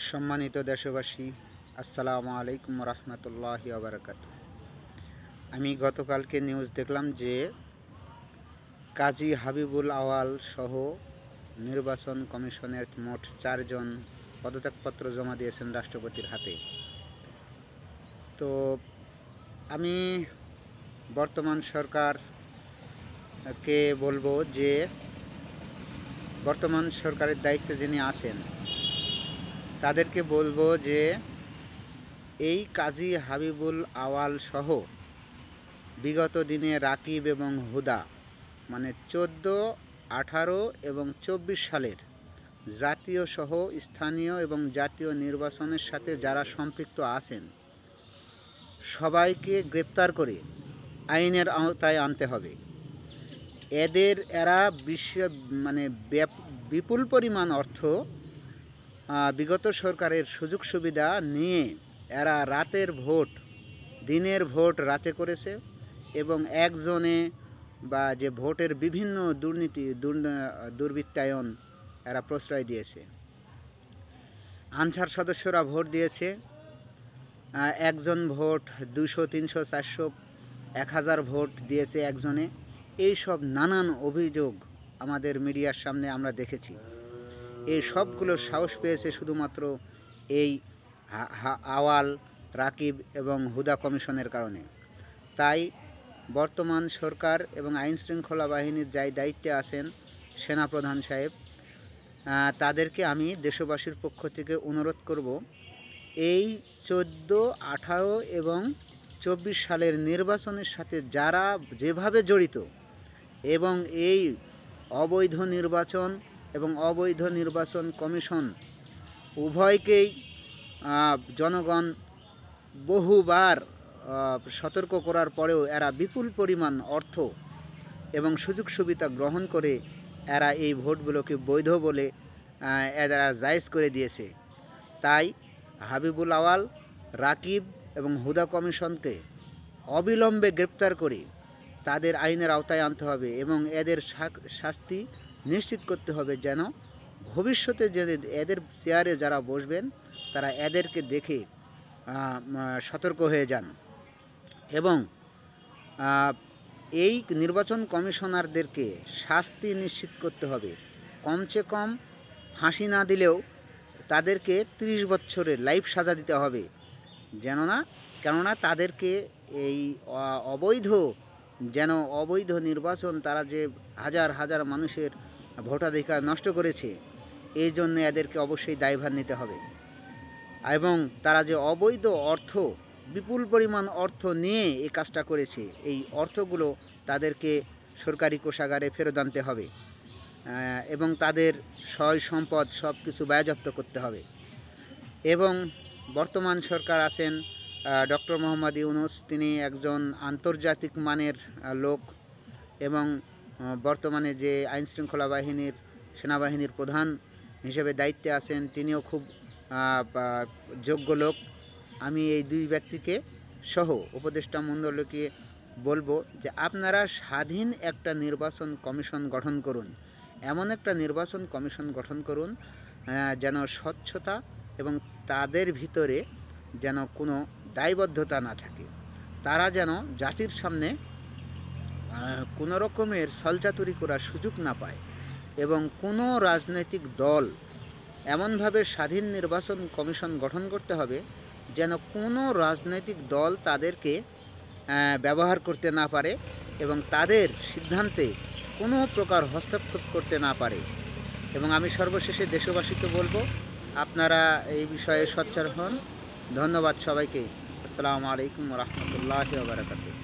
সম্মানিত দেশবাসী, আসসালামু আলাইকুম রহমতুল্লাহি ওয়া বারাকাতুহু। আমি গতকালকে নিউজ দেখলাম যে কাজী হাবিবুল আওয়াল সহ নির্বাচন কমিশনের মোট 4 জন পদত্যাগপত্র জমা দিয়েছেন রাষ্ট্রপতির হাতে। তো আমি বর্তমান সরকারকে বলবো যে বর্তমান সরকারের দায়িত্বে যিনি আছেন তাদেরকে বলবো যে এই কাজী হাবিবুল আওয়াল সহ বিগত দিনে রাকিব এবং হুদা মানে 14, 18 এবং 24 সালের জাতীয় সহ স্থানীয় এবং জাতীয় নির্বাচনের সাথে যারা সম্পৃক্ত আছেন সবাইকে গ্রেপ্তার করে আইনের আওতায় আনতে হবে। এরা বিপুল পরিমাণ অর্থ বিগত সরকারের সুযোগ সুবিধা নিয়ে এরা রাতের ভোট দিনের ভোট রাতে করেছে এবং একজনে বা যে ভোটের বিভিন্ন দুর্বৃত্তায়ন এরা প্রশ্রয় দিয়েছে। আনসার সদস্যরা ভোট দিয়েছে, একজন ভোট 200, 300, 400, 1000 ভোট দিয়েছে একজনে। এই সব নানান অভিযোগ আমাদের মিডিয়ার সামনে আমরা দেখেছি। এই সবগুলোর সাহস পেয়েছে শুধুমাত্র এই আওয়াল, রাকিব এবং হুদা কমিশনের কারণে। তাই বর্তমান সরকার এবং আইন শৃঙ্খলা বাহিনীর যাই দায়িত্বে আছেন সেনাপ্রধান সাহেব, তাদেরকে আমি দেশবাসীর পক্ষ থেকে অনুরোধ করব, এই 14, 18 এবং 24 সালের নির্বাচনের সাথে যারা যেভাবে জড়িত এবং এই অবৈধ নির্বাচন এবং অবৈধ নির্বাচন কমিশন উভয়কেই জনগণ বহুবার সতর্ক করার পরেও এরা বিপুল পরিমাণ অর্থ এবং সুযোগ সুবিধা গ্রহণ করে এরা এই ভোটগুলোকে বৈধ বলে এরা জায়েজ করে দিয়েছে। তাই হাবিবুল আওয়াল, রাকিব এবং হুদা কমিশনকে অবিলম্বে গ্রেপ্তার করে তাদের আইনের আওতায় আনতে হবে এবং এদের শাস্তি নিশ্চিত করতে হবে, যেন ভবিষ্যতে যে এদের চেয়ারে যারা বসবেন তারা এদেরকে দেখে সতর্ক হয়ে যান। এবং এই নির্বাচন কমিশনারদেরকে শাস্তি নিশ্চিত করতে হবে, কমসে কম ফাঁসি না দিলেও তাদেরকে 30 বছরের লাইফ সাজা দিতে হবে, কেননা তাদেরকে এই অবৈধ নির্বাচন, তারা যে হাজার হাজার মানুষের ভোটাধিকার নষ্ট করেছে, এই জন্য এদেরকে অবশ্যই দায়ভার নিতে হবে। এবং তারা যে অবৈধ বিপুল পরিমাণ অর্থ নিয়ে এই কাজটা করেছে, এই অর্থগুলো তাদেরকে সরকারি কোষাগারে ফেরত আনতে হবে এবং তাদের সয় সম্পদ সব কিছু বাজেয়াপ্ত করতে হবে। এবং বর্তমান সরকার আছেন ডক্টর মোহাম্মদ ইউনূস, তিনি একজন আন্তর্জাতিক মানের লোক এবং বর্তমানে যে আইন শৃঙ্খলা বাহিনীর সেনাবাহিনীর প্রধান হিসেবে দায়িত্বে আছেন, তিনিও খুব যোগ্য লোক। আমি এই দুই ব্যক্তিকে সহ উপদেষ্টা মণ্ডলীকে বলবো যে আপনারা স্বাধীন একটা নির্বাচন কমিশন গঠন করুন, এমন একটা নির্বাচন কমিশন গঠন করুন যেন স্বচ্ছতা এবং তাদের ভিতরে যেন কোনো দায়বদ্ধতা না থাকে, তারা যেন জাতির সামনে কোনো রকমের ছলচাতুরি করার সুযোগ না পায় এবং কোনো রাজনৈতিক দল এমনভাবে স্বাধীন নির্বাচন কমিশন গঠন করতে হবে যেন কোনো রাজনৈতিক দল তাদেরকে ব্যবহার করতে না পারে এবং তাদের সিদ্ধান্তে কোনো প্রকার হস্তক্ষেপ করতে না পারে। এবং আমি সর্বশেষে দেশবাসীকে বলবো, আপনারা এই বিষয়ে সোচ্চার হন। ধন্যবাদ সবাইকে। আসসালামু আলাইকুম রহমতুল্লাহি ওয়া বারাকাতুহু।